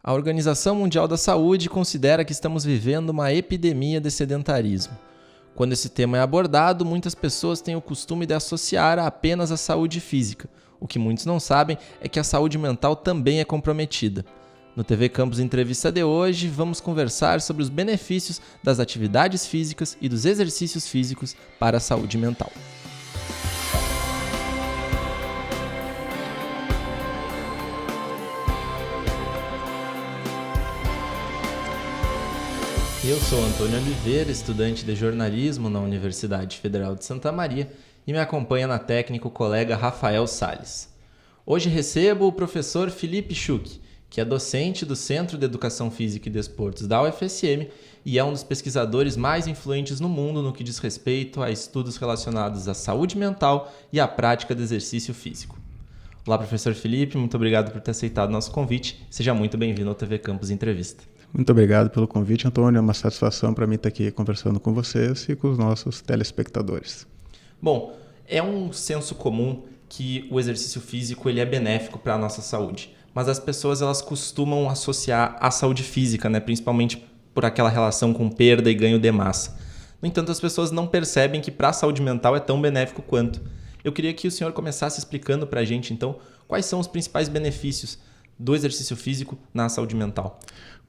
A Organização Mundial da Saúde considera que estamos vivendo uma epidemia de sedentarismo. Quando esse tema é abordado, muitas pessoas têm o costume de associar apenas a saúde física. O que muitos não sabem é que a saúde mental também é comprometida. No TV Campus Entrevista de hoje, vamos conversar sobre os benefícios das atividades físicas e dos exercícios físicos para a saúde mental. Eu sou Antônio Oliveira, estudante de jornalismo na Universidade Federal de Santa Maria e me acompanha na técnica o colega Rafael Salles. Hoje recebo o professor Felipe Schuch, que é docente do Centro de Educação Física e Desportos da UFSM e é um dos pesquisadores mais influentes no mundo no que diz respeito a estudos relacionados à saúde mental e à prática de exercício físico. Olá, professor Felipe, muito obrigado por ter aceitado o nosso convite. Seja muito bem-vindo ao TV Campus Entrevista. Muito obrigado pelo convite, Antônio. É uma satisfação para mim estar aqui conversando com vocês e com os nossos telespectadores. Bom, é um senso comum que o exercício físico ele é benéfico para a nossa saúde, mas as pessoas elas costumam associar à saúde física, principalmente por aquela relação com perda e ganho de massa. No entanto, as pessoas não percebem que para a saúde mental é tão benéfico quanto. Eu queria que o senhor começasse explicando para a gente, então, quais são os principais benefícios do exercício físico na saúde mental.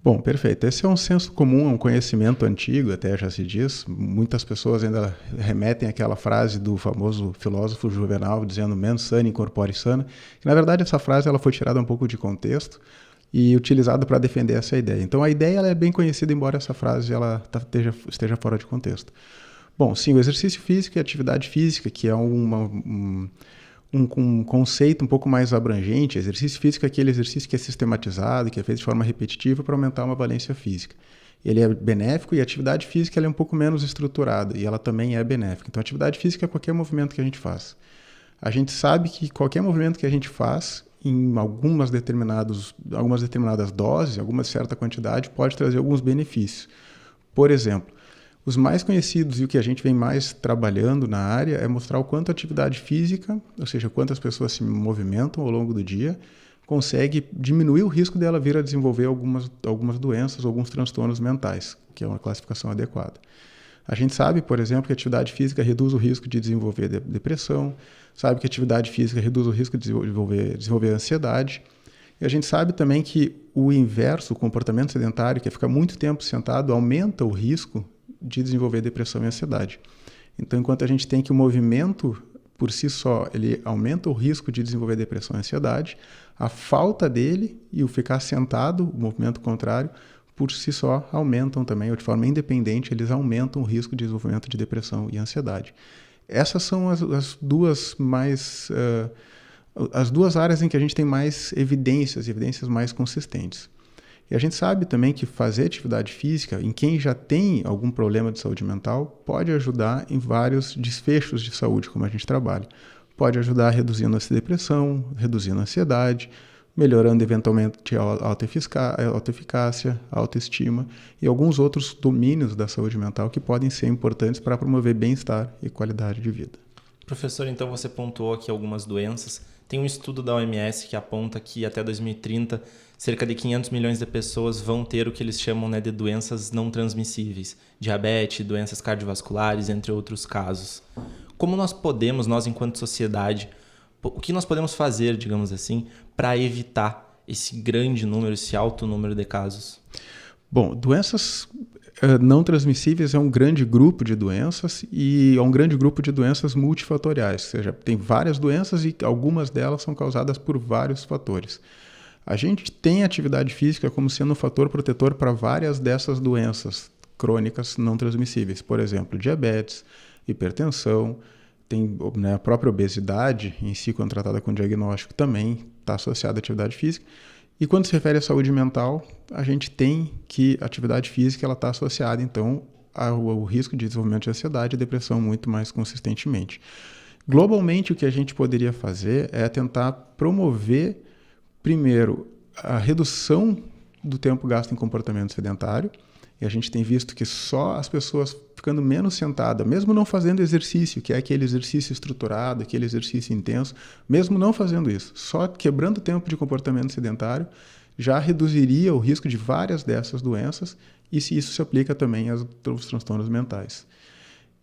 Bom, perfeito. Esse é um senso comum, é um conhecimento antigo, até já se diz. Muitas pessoas ainda remetem àquela frase do famoso filósofo Juvenal, dizendo mens sana in corpore sana, que na verdade essa frase ela foi tirada um pouco de contexto e utilizada para defender essa ideia. Então a ideia ela é bem conhecida, embora essa frase ela esteja fora de contexto. Bom, sim, o exercício físico e a atividade física, que é um conceito um pouco mais abrangente. Exercício físico é aquele exercício que é sistematizado, que é feito de forma repetitiva para aumentar uma valência física. Ele é benéfico e a atividade física ela é um pouco menos estruturada e ela também é benéfica. Então, a atividade física é qualquer movimento que a gente faz. A gente sabe que qualquer movimento que a gente faz, em algumas determinadas doses, alguma certa quantidade, pode trazer alguns benefícios. Por exemplo, os mais conhecidos e o que a gente vem mais trabalhando na área é mostrar o quanto a atividade física, ou seja, quantas pessoas se movimentam ao longo do dia, consegue diminuir o risco dela vir a desenvolver algumas doenças, alguns transtornos mentais, que é uma classificação adequada. A gente sabe, por exemplo, que a atividade física reduz o risco de desenvolver depressão, sabe que a atividade física reduz o risco de desenvolver ansiedade. E a gente sabe também que o inverso, o comportamento sedentário, que é ficar muito tempo sentado, aumenta o risco de desenvolver depressão e ansiedade. Então, enquanto a gente tem que o movimento, por si só, ele aumenta o risco de desenvolver depressão e ansiedade, a falta dele e o ficar sentado, o movimento contrário, por si só, aumentam também, ou de forma independente, eles aumentam o risco de desenvolvimento de depressão e ansiedade. Essas são as duas áreas em que a gente tem mais evidências mais consistentes. E a gente sabe também que fazer atividade física, em quem já tem algum problema de saúde mental, pode ajudar em vários desfechos de saúde, como a gente trabalha. Pode ajudar reduzindo a depressão, reduzindo a ansiedade, melhorando eventualmente a autoeficácia, a autoestima e alguns outros domínios da saúde mental que podem ser importantes para promover bem-estar e qualidade de vida. Professor, então você pontuou aqui algumas doenças. Tem um estudo da OMS que aponta que até 2030 cerca de 500 milhões de pessoas vão ter o que eles chamam de doenças não transmissíveis, diabetes, doenças cardiovasculares, entre outros casos. Como nós enquanto sociedade, o que nós podemos fazer, digamos assim, para evitar esse grande número, esse alto número de casos? Bom, doenças não transmissíveis é um grande grupo de doenças e é um grande grupo de doenças multifatoriais, ou seja, tem várias doenças e algumas delas são causadas por vários fatores. A gente tem a atividade física como sendo um fator protetor para várias dessas doenças crônicas não transmissíveis, por exemplo, diabetes, hipertensão, tem a própria obesidade em si, quando tratada com diagnóstico, também está associada à atividade física. E quando se refere à saúde mental, a gente tem que a atividade física está associada, então, ao risco de desenvolvimento de ansiedade e depressão muito mais consistentemente. Globalmente, o que a gente poderia fazer é tentar promover, primeiro, a redução do tempo gasto em comportamento sedentário. E a gente tem visto que só as pessoas ficando menos sentadas, mesmo não fazendo exercício, que é aquele exercício estruturado, aquele exercício intenso, mesmo não fazendo isso, só quebrando o tempo de comportamento sedentário, já reduziria o risco de várias dessas doenças, e se isso se aplica também aos transtornos mentais.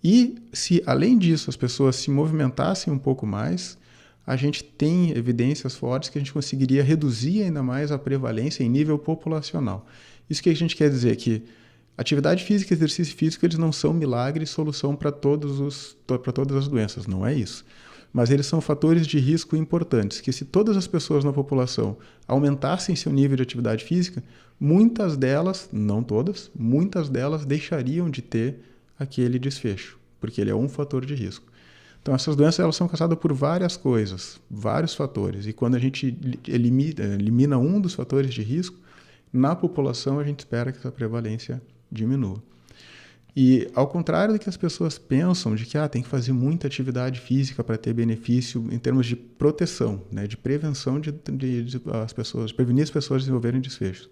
E se, além disso, as pessoas se movimentassem um pouco mais, a gente tem evidências fortes que a gente conseguiria reduzir ainda mais a prevalência em nível populacional. Isso que a gente quer dizer que atividade física e exercício físico eles não são milagre e solução para todas as doenças, não é isso. Mas eles são fatores de risco importantes, que se todas as pessoas na população aumentassem seu nível de atividade física, muitas delas, não todas, muitas delas deixariam de ter aquele desfecho, porque ele é um fator de risco. Então essas doenças elas são causadas por várias coisas, vários fatores, e quando a gente elimina um dos fatores de risco, na população a gente espera que essa prevalência diminua. E ao contrário do que as pessoas pensam, de que tem que fazer muita atividade física para ter benefício em termos de proteção, né, de prevenção de prevenir as pessoas desenvolverem desfechos.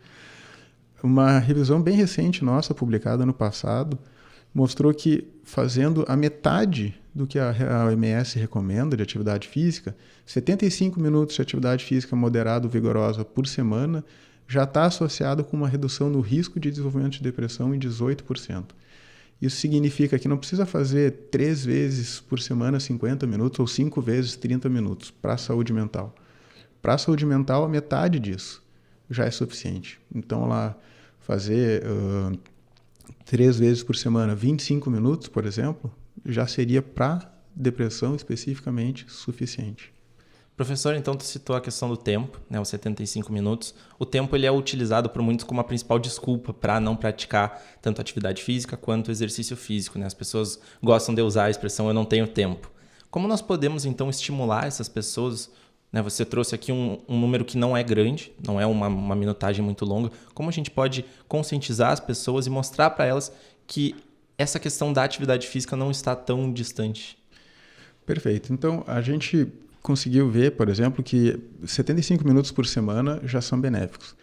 Uma revisão bem recente nossa, publicada no passado, mostrou que fazendo a metade do que a OMS recomenda de atividade física, 75 minutos de atividade física moderada ou vigorosa por semana, já está associado com uma redução no risco de desenvolvimento de depressão em 18%. Isso significa que não precisa fazer 3 vezes por semana 50 minutos ou 5 vezes 30 minutos para a saúde mental. Para a saúde mental, a metade disso já é suficiente. Então, lá fazer 3 vezes por semana 25 minutos, por exemplo, já seria para depressão especificamente suficiente. Professor, então tu citou a questão do tempo, né, os 75 minutos. O tempo ele é utilizado por muitos como a principal desculpa para não praticar tanto atividade física quanto exercício físico, né? As pessoas gostam de usar a expressão eu não tenho tempo. Como nós podemos então estimular essas pessoas? Né, você trouxe aqui um número que não é grande, não é uma minutagem muito longa. Como a gente pode conscientizar as pessoas e mostrar para elas que essa questão da atividade física não está tão distante? Perfeito. Então, a gente conseguiu ver, por exemplo, que 75 minutos por semana já são benéficos.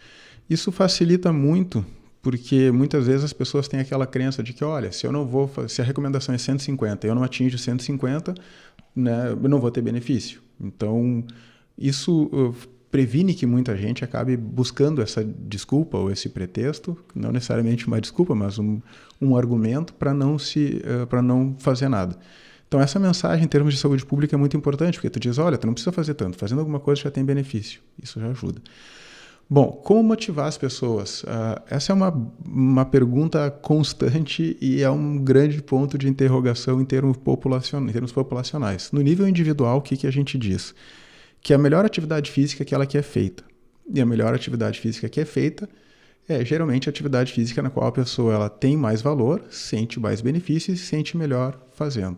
Isso facilita muito, porque muitas vezes as pessoas têm aquela crença de que, olha, se a recomendação é 150 e eu não atinjo 150, né, eu não vou ter benefício. Então, isso previne que muita gente acabe buscando essa desculpa ou esse pretexto, não necessariamente uma desculpa, mas um argumento para não fazer nada. Então, essa mensagem em termos de saúde pública é muito importante, porque tu diz, olha, tu não precisa fazer tanto, fazendo alguma coisa já tem benefício. Isso já ajuda. Bom, como motivar as pessoas? Essa é uma pergunta constante e é um grande ponto de interrogação em termos populacionais. No nível individual, o que a gente diz? Que a melhor atividade física é aquela que é feita. E a melhor atividade física que é feita é geralmente a atividade física na qual a pessoa ela tem mais valor, sente mais benefícios e se sente melhor fazendo.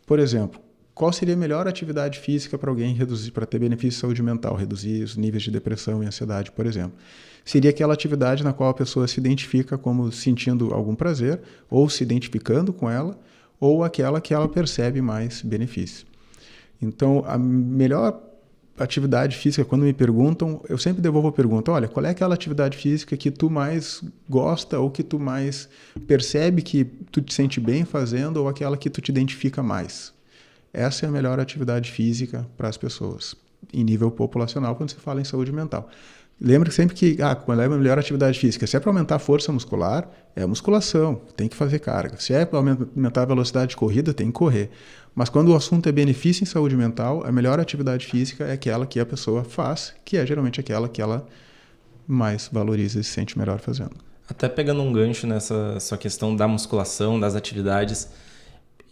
Por exemplo, qual seria a melhor atividade física para alguém reduzir, para ter benefício de saúde mental, reduzir os níveis de depressão e ansiedade, por exemplo? Seria aquela atividade na qual a pessoa se identifica como sentindo algum prazer, ou se identificando com ela, ou aquela que ela percebe mais benefício. Então, a melhor atividade física, quando me perguntam, eu sempre devolvo a pergunta, olha, qual é aquela atividade física que tu mais gosta ou que tu mais percebe que tu te sente bem fazendo ou aquela que tu te identifica mais? Essa é a melhor atividade física para as pessoas, em nível populacional, quando se fala em saúde mental. Lembra sempre que, qual é a melhor atividade física? Se é para aumentar a força muscular, é musculação, tem que fazer carga. Se é para aumentar a velocidade de corrida, tem que correr. Mas quando o assunto é benefício em saúde mental, a melhor atividade física é aquela que a pessoa faz, que é geralmente aquela que ela mais valoriza e se sente melhor fazendo. Até pegando um gancho nessa sua questão da musculação, das atividades,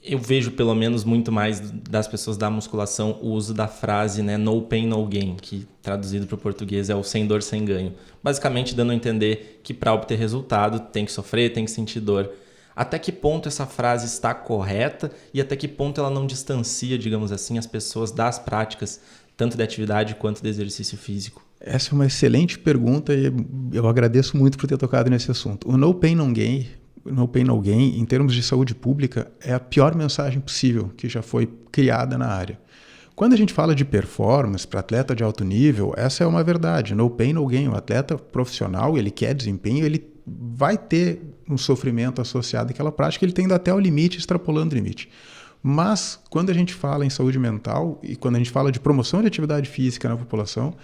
eu vejo pelo menos muito mais das pessoas da musculação o uso da frase, né, no pain, no gain, que traduzido para o português é o sem dor, sem ganho. Basicamente dando a entender que para obter resultado tem que sofrer, tem que sentir dor. Até que ponto essa frase está correta e até que ponto ela não distancia, digamos assim, as pessoas das práticas, tanto de atividade quanto de exercício físico? Essa é uma excelente pergunta e eu agradeço muito por ter tocado nesse assunto. O no pain, no gain, em termos de saúde pública, é a pior mensagem possível que já foi criada na área. Quando a gente fala de performance para atleta de alto nível, essa é uma verdade. No pain, no gain. O atleta profissional, ele quer desempenho, ele vai ter um sofrimento associado àquela prática, ele tendo até o limite, extrapolando o limite. Mas, quando a gente fala em saúde mental e quando a gente fala de promoção de atividade física na população,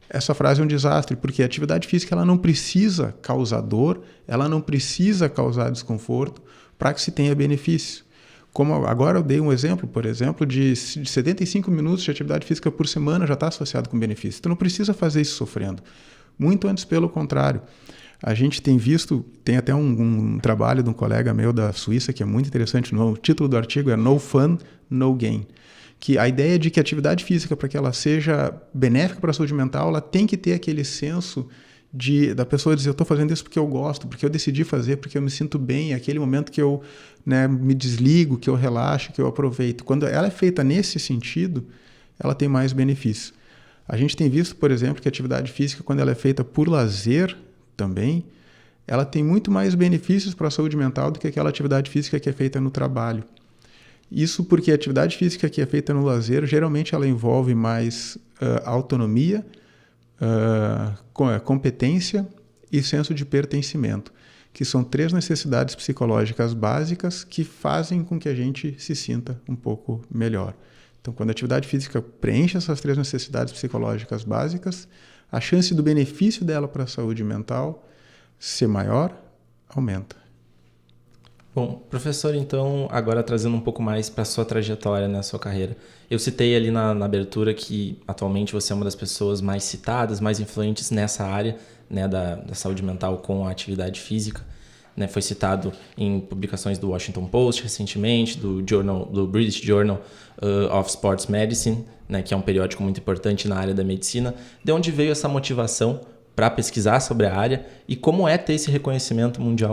essa frase é um desastre, porque a atividade física ela não precisa causar dor, ela não precisa causar desconforto para que se tenha benefício. Como agora eu dei um exemplo, por exemplo, de 75 minutos de atividade física por semana já está associado com benefício. Tu não precisa fazer isso sofrendo. Muito antes, pelo contrário. A gente tem visto, tem até um trabalho de um colega meu da Suíça que é muito interessante, o título do artigo é No Fun, No Gain. Que a ideia de que a atividade física, para que ela seja benéfica para a saúde mental, ela tem que ter aquele senso da pessoa dizer, eu estou fazendo isso porque eu gosto, porque eu decidi fazer, porque eu me sinto bem, é aquele momento que eu, né, me desligo, que eu relaxo, que eu aproveito. Quando ela é feita nesse sentido, ela tem mais benefícios. A gente tem visto, por exemplo, que a atividade física, quando ela é feita por lazer também, ela tem muito mais benefícios para a saúde mental do que aquela atividade física que é feita no trabalho. Isso porque a atividade física que é feita no lazer, geralmente ela envolve mais autonomia, competência e senso de pertencimento, que são 3 necessidades psicológicas básicas que fazem com que a gente se sinta um pouco melhor. Então, quando a atividade física preenche essas 3 necessidades psicológicas básicas, a chance do benefício dela para a saúde mental ser maior aumenta. Bom, professor, então, agora trazendo um pouco mais para a sua trajetória, né, sua carreira. Eu citei ali na abertura que atualmente você é uma das pessoas mais citadas, mais influentes nessa área, né, da saúde mental com a atividade física. Né, foi citado em publicações do Washington Post recentemente, do British Journal of Sports Medicine, né, que é um periódico muito importante na área da medicina. De onde veio essa motivação para pesquisar sobre a área e como é ter esse reconhecimento mundial?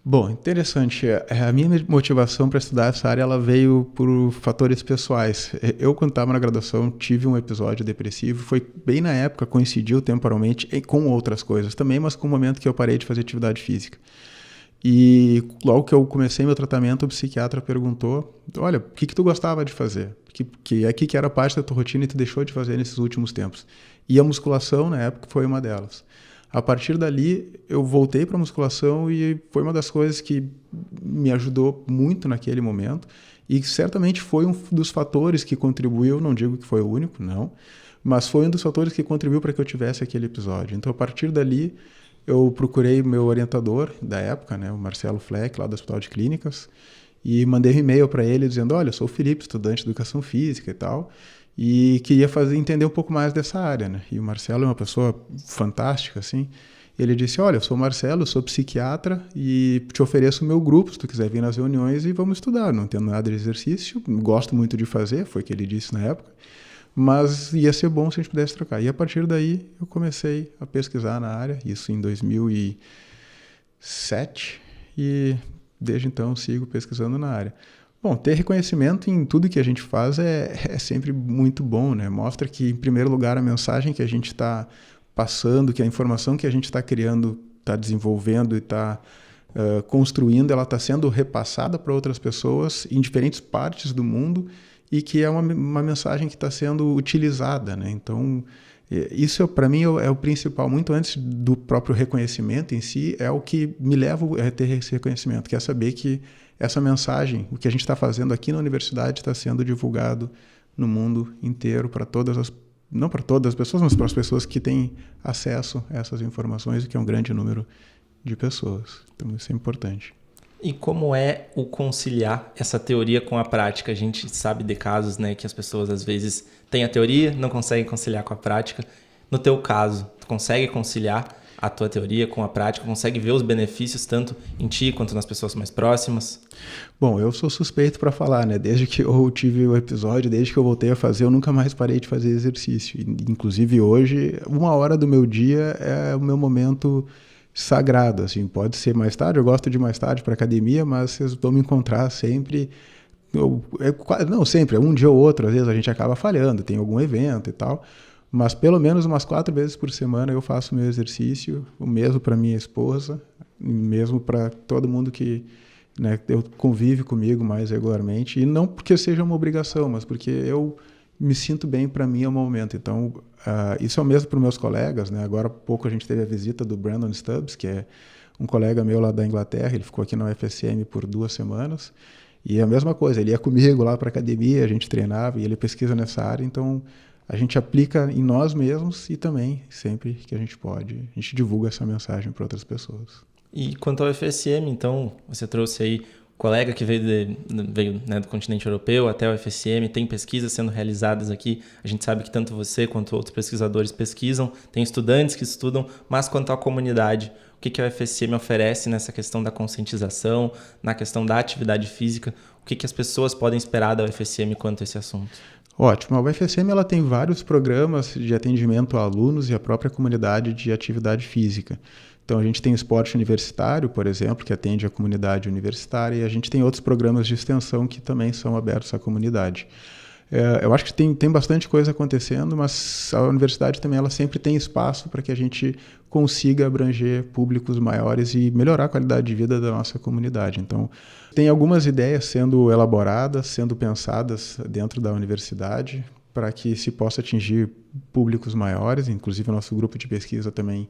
Bom, interessante. A minha motivação para estudar essa área ela veio por fatores pessoais. Eu, quando estava na graduação, tive um episódio depressivo. Foi bem na época, coincidiu temporalmente com outras coisas também, mas com o momento que eu parei de fazer atividade física. E logo que eu comecei meu tratamento, o psiquiatra perguntou, olha, o que tu gostava de fazer? Que era parte da tua rotina e tu deixou de fazer nesses últimos tempos? E a musculação, na época, foi uma delas. A partir dali, eu voltei para a musculação e foi uma das coisas que me ajudou muito naquele momento e certamente foi um dos fatores que contribuiu, não digo que foi o único, não, mas foi um dos fatores que contribuiu para que eu tivesse aquele episódio. Então, a partir dali, eu procurei meu orientador da época, né, o Marcelo Fleck, lá do Hospital de Clínicas, e mandei um e-mail para ele dizendo, olha, eu sou o Felipe, estudante de Educação Física e tal, e queria entender um pouco mais dessa área, né? E o Marcelo é uma pessoa fantástica, assim. Ele disse, olha, eu sou o Marcelo, eu sou psiquiatra e te ofereço o meu grupo, se tu quiser vir nas reuniões e vamos estudar. Não tenho nada de exercício, gosto muito de fazer, foi o que ele disse na época, mas ia ser bom se a gente pudesse trocar. E a partir daí eu comecei a pesquisar na área, isso em 2007, e desde então sigo pesquisando na área. Bom, ter reconhecimento em tudo que a gente faz é sempre muito bom, né? Mostra que, em primeiro lugar, a mensagem que a gente está passando, que a informação que a gente está criando, está desenvolvendo e está construindo, ela está sendo repassada para outras pessoas em diferentes partes do mundo e que é uma mensagem que está sendo utilizada, né? Então, isso para mim é o principal, muito antes do próprio reconhecimento em si, é o que me leva a ter esse reconhecimento, que é saber que essa mensagem, o que a gente está fazendo aqui na universidade está sendo divulgado no mundo inteiro para não para todas as pessoas, mas para as pessoas que têm acesso a essas informações, que é um grande número de pessoas. Então isso é importante. E como é o conciliar essa teoria com a prática? A gente sabe de casos, né, que as pessoas às vezes têm a teoria, não conseguem conciliar com a prática. No teu caso, tu consegue conciliar a tua teoria com a prática, consegue ver os benefícios tanto em ti quanto nas pessoas mais próximas? Bom, eu sou suspeito para falar, né? Desde que eu tive o episódio, desde que eu voltei a fazer, eu nunca mais parei de fazer exercício. Inclusive hoje, 1 hora do meu dia é o meu momento sagrado, assim, pode ser mais tarde, eu gosto de ir mais tarde para academia, mas vocês vão me encontrar sempre, não sempre, um dia ou outro, às vezes a gente acaba falhando, tem algum evento e tal, mas pelo menos umas 4 vezes por semana eu faço meu exercício, o mesmo para minha esposa, mesmo para todo mundo que, né, convive comigo mais regularmente, e não porque seja uma obrigação, mas porque eu me sinto bem, para mim é o momento. Então, isso é o mesmo para os meus colegas, né? Agora há pouco a gente teve a visita do Brandon Stubbs, que é um colega meu lá da Inglaterra, ele ficou aqui na UFSM por 2 semanas, e a mesma coisa, ele ia comigo lá para a academia, a gente treinava, e ele pesquisa nessa área, então a gente aplica em nós mesmos e também, sempre que a gente pode, a gente divulga essa mensagem para outras pessoas. E quanto ao FSM, então, você trouxe aí colega que veio do continente europeu até o FSM, tem pesquisas sendo realizadas aqui, a gente sabe que tanto você quanto outros pesquisadores pesquisam, tem estudantes que estudam, mas quanto à comunidade, o que a UFSM oferece nessa questão da conscientização, na questão da atividade física, o que as pessoas podem esperar da UFSM quanto a esse assunto? Ótimo, a UFSM ela tem vários programas de atendimento a alunos e a própria comunidade de atividade física. Então, a gente tem o esporte universitário, por exemplo, que atende a comunidade universitária, e a gente tem outros programas de extensão que também são abertos à comunidade. Eu acho que tem bastante coisa acontecendo, mas a universidade também ela sempre tem espaço para que a gente consiga abranger públicos maiores e melhorar a qualidade de vida da nossa comunidade. Então, tem algumas ideias sendo elaboradas, sendo pensadas dentro da universidade para que se possa atingir públicos maiores, inclusive o nosso grupo de pesquisa também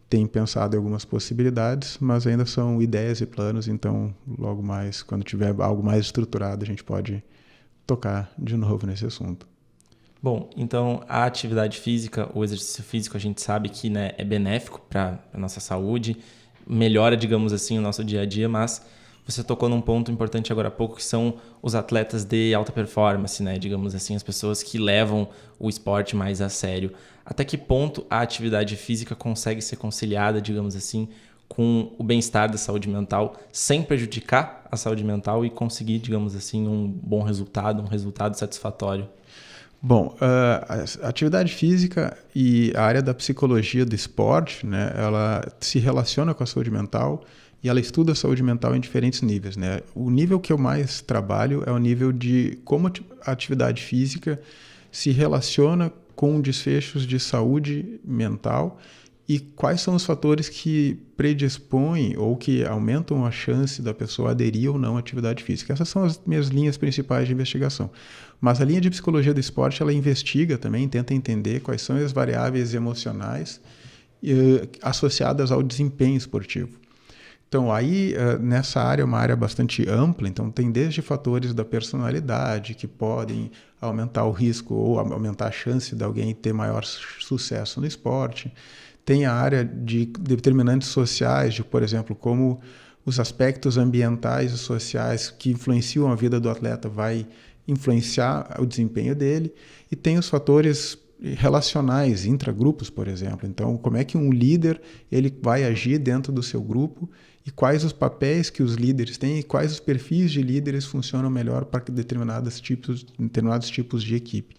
tem pensado em algumas possibilidades, mas ainda são ideias e planos, então logo mais, quando tiver algo mais estruturado, a gente pode tocar de novo nesse assunto. Bom, então a atividade física, o exercício físico, a gente sabe que, né, é benéfico para a nossa saúde, melhora, digamos assim, o nosso dia a dia, mas você tocou num ponto importante agora há pouco, que são os atletas de alta performance, né? Digamos assim, as pessoas que levam o esporte mais a sério. Até que ponto a atividade física consegue ser conciliada, digamos assim, com o bem-estar da saúde mental, sem prejudicar a saúde mental e conseguir, digamos assim, um bom resultado, um resultado satisfatório? Bom, a atividade física e a área da psicologia do esporte, né, ela se relaciona com a saúde mental e ela estuda a saúde mental em diferentes níveis, né? O nível que eu mais trabalho é o nível de como a atividade física se relaciona com desfechos de saúde mental e quais são os fatores que predispõem ou que aumentam a chance da pessoa aderir ou não à atividade física. Essas são as minhas linhas principais de investigação. Mas a linha de psicologia do esporte, ela investiga também, tenta entender quais são as variáveis emocionais associadas ao desempenho esportivo. Então, aí, nessa área, é uma área bastante ampla, então tem desde fatores da personalidade que podem aumentar o risco ou aumentar a chance de alguém ter maior sucesso no esporte. Tem a área de determinantes sociais, de, por exemplo, como os aspectos ambientais e sociais que influenciam a vida do atleta vai influenciar o desempenho dele. E tem os fatores relacionais, intragrupos, por exemplo. Então, como é que um líder ele vai agir dentro do seu grupo e quais os papéis que os líderes têm e quais os perfis de líderes funcionam melhor para determinados tipos de equipe.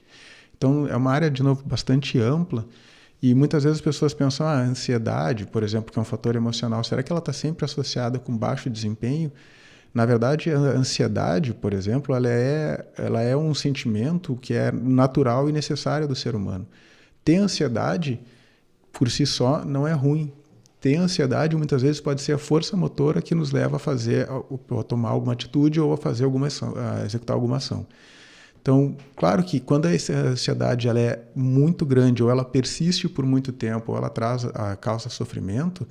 Então, é uma área, de novo, bastante ampla e muitas vezes as pessoas pensam, a ansiedade, por exemplo, que é um fator emocional, será que ela está sempre associada com baixo desempenho? Na verdade, a ansiedade, por exemplo, ela é um sentimento que é natural e necessário do ser humano. Ter ansiedade, por si só, não é ruim. Ter ansiedade, muitas vezes, pode ser a força motora que nos leva a tomar alguma atitude ou a fazer a executar alguma ação. Então, claro que quando a ansiedade ela é muito grande ou ela persiste por muito tempo ou ela causa sofrimento,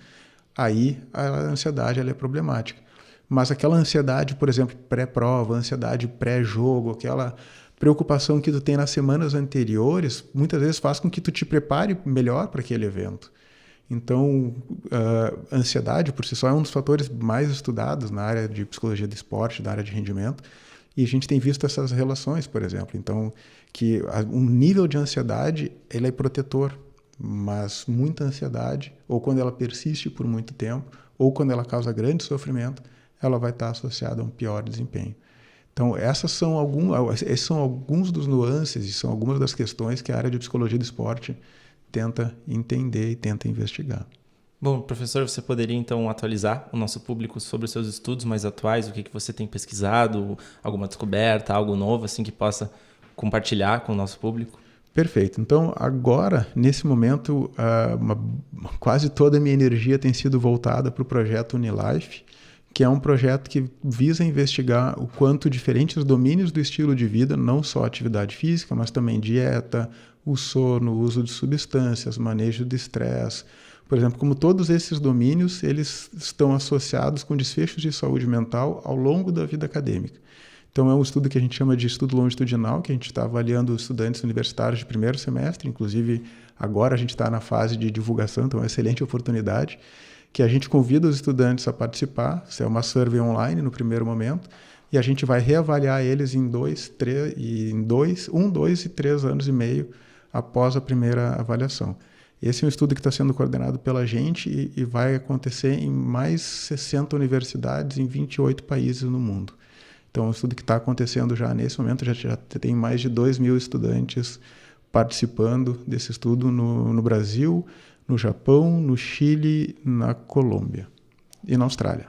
aí a ansiedade ela é problemática. Mas aquela ansiedade, por exemplo, pré-prova, ansiedade pré-jogo, aquela preocupação que tu tem nas semanas anteriores, muitas vezes faz com que tu te prepare melhor para aquele evento. Então, a ansiedade, por si só, é um dos fatores mais estudados na área de psicologia do esporte, na área de rendimento, e a gente tem visto essas relações, por exemplo. Então, que um nível de ansiedade, ele é protetor, mas muita ansiedade, ou quando ela persiste por muito tempo, ou quando ela causa grande sofrimento, ela vai estar associada a um pior desempenho. Então, esses são alguns dos nuances e são algumas das questões que a área de psicologia do esporte tenta entender e tenta investigar. Bom, professor, você poderia então atualizar o nosso público sobre os seus estudos mais atuais, o que você tem pesquisado, alguma descoberta, algo novo assim que possa compartilhar com o nosso público? Perfeito. Então, agora, nesse momento, quase toda a minha energia tem sido voltada para o projeto Unilife, que é um projeto que visa investigar o quanto diferentes domínios do estilo de vida, não só atividade física, mas também dieta, o sono, o uso de substâncias, manejo de estresse. Por exemplo, como todos esses domínios, eles estão associados com desfechos de saúde mental ao longo da vida acadêmica. Então, é um estudo que a gente chama de estudo longitudinal, que a gente está avaliando estudantes universitários de primeiro semestre, inclusive agora a gente está na fase de divulgação, então é uma excelente oportunidade, que a gente convida os estudantes a participar, isso é uma survey online no primeiro momento, e a gente vai reavaliar eles em 2 e 3 anos e meio após a primeira avaliação. Esse é um estudo que está sendo coordenado pela gente e vai acontecer em mais 60 universidades em 28 países no mundo. Então, é um estudo que está acontecendo já nesse momento, já tem mais de 2.000 estudantes participando desse estudo no Brasil, no Japão, no Chile, na Colômbia e na Austrália.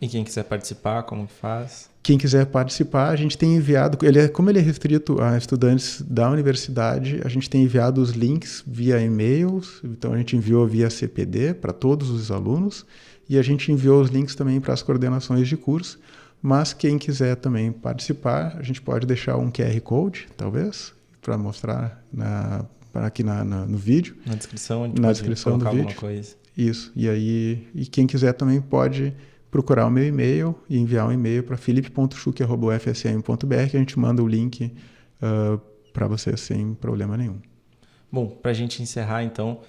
E quem quiser participar, como que faz? Quem quiser participar, a gente tem enviado, como ele é restrito a estudantes da universidade, a gente tem enviado os links via e-mails, então a gente enviou via CPD para todos os alunos e a gente enviou os links também para as coordenações de curso, mas quem quiser também participar, a gente pode deixar um QR Code, talvez, para mostrar aqui no vídeo. Na descrição, a gente na pode descrição colocar do vídeo. alguma coisa. Isso, e quem quiser também pode procurar o meu e-mail e enviar um e-mail para filipe.schuch@ufsm.br que a gente manda o link para você sem problema nenhum. Bom, para a gente encerrar então,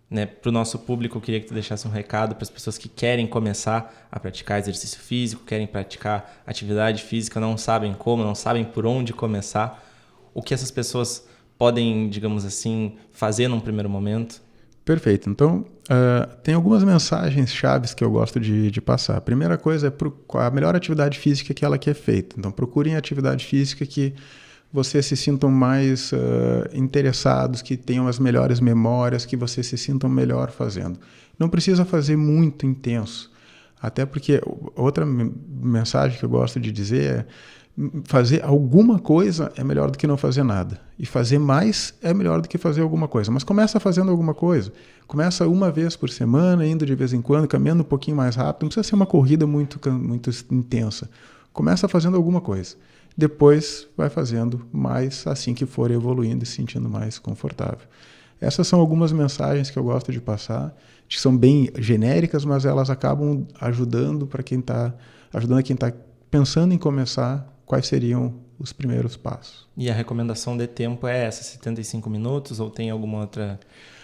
né, para o nosso público, eu queria que tu deixasse um recado para as pessoas que querem começar a praticar exercício físico, querem praticar atividade física, não sabem como, não sabem por onde começar. O que essas pessoas podem, digamos assim, fazer num primeiro momento? Perfeito. Então, tem algumas mensagens chaves que eu gosto de passar. A primeira coisa é a melhor atividade física que ela que é feita. Então, procurem atividade física que vocês se sintam mais interessados, que tenham as melhores memórias, que vocês se sintam melhor fazendo. Não precisa fazer muito intenso. Até porque outra mensagem que eu gosto de dizer é fazer alguma coisa é melhor do que não fazer nada. E fazer mais é melhor do que fazer alguma coisa. Mas começa fazendo alguma coisa. Começa uma vez por semana, indo de vez em quando, caminhando um pouquinho mais rápido. Não precisa ser uma corrida muito intensa. Começa fazendo alguma coisa. Depois vai fazendo mais assim que for evoluindo e se sentindo mais confortável. Essas são algumas mensagens que eu gosto de passar, que são bem genéricas, mas elas acabam ajudando a quem está pensando em começar, quais seriam os primeiros passos. E a recomendação de tempo é essa, 75 minutos, ou tem alguma outra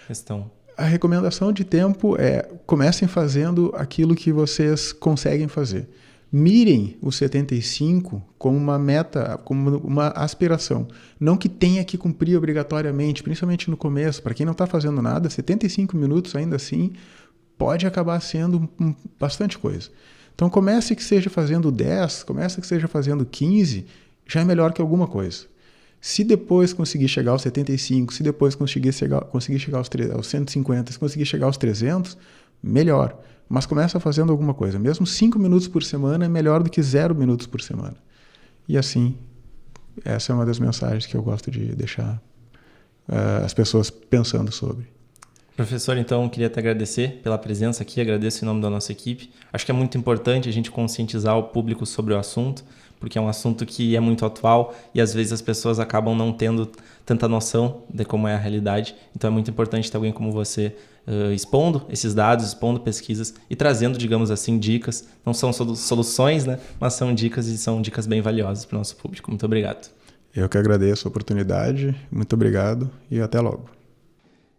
questão? A recomendação de tempo é comecem fazendo aquilo que vocês conseguem fazer. Mirem os 75 como uma meta, como uma aspiração. Não que tenha que cumprir obrigatoriamente, principalmente no começo. Para quem não está fazendo nada, 75 minutos ainda assim pode acabar sendo bastante coisa. Então comece que seja fazendo 10, comece que seja fazendo 15, já é melhor que alguma coisa. Se depois conseguir chegar aos 75, se depois conseguir chegar aos 150, se conseguir chegar aos 300, melhor. Mas começa fazendo alguma coisa. Mesmo 5 minutos por semana é melhor do que 0 minutos por semana. E assim, essa é uma das mensagens que eu gosto de deixar as pessoas pensando sobre. Professor, então, queria te agradecer pela presença aqui, agradeço em nome da nossa equipe. Acho que é muito importante a gente conscientizar o público sobre o assunto, porque é um assunto que é muito atual e às vezes as pessoas acabam não tendo tanta noção de como é a realidade. Então é muito importante ter alguém como você expondo esses dados, expondo pesquisas e trazendo, digamos assim, dicas. Não são soluções, né? Mas são dicas e são dicas bem valiosas para o nosso público. Muito obrigado. Eu que agradeço a oportunidade, muito obrigado e até logo.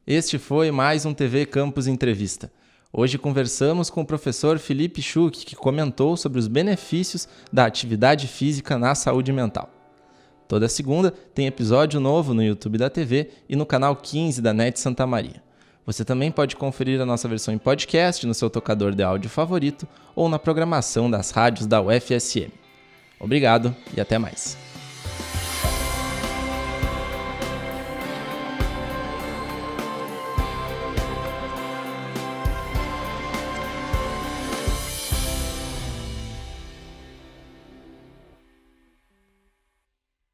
Este foi mais um TV Campus Entrevista. Hoje conversamos com o professor Filipe Schuch, que comentou sobre os benefícios da atividade física na saúde mental. Toda segunda tem episódio novo no YouTube da TV e no canal 15 da NET Santa Maria. Você também pode conferir a nossa versão em podcast no seu tocador de áudio favorito ou na programação das rádios da UFSM. Obrigado e até mais.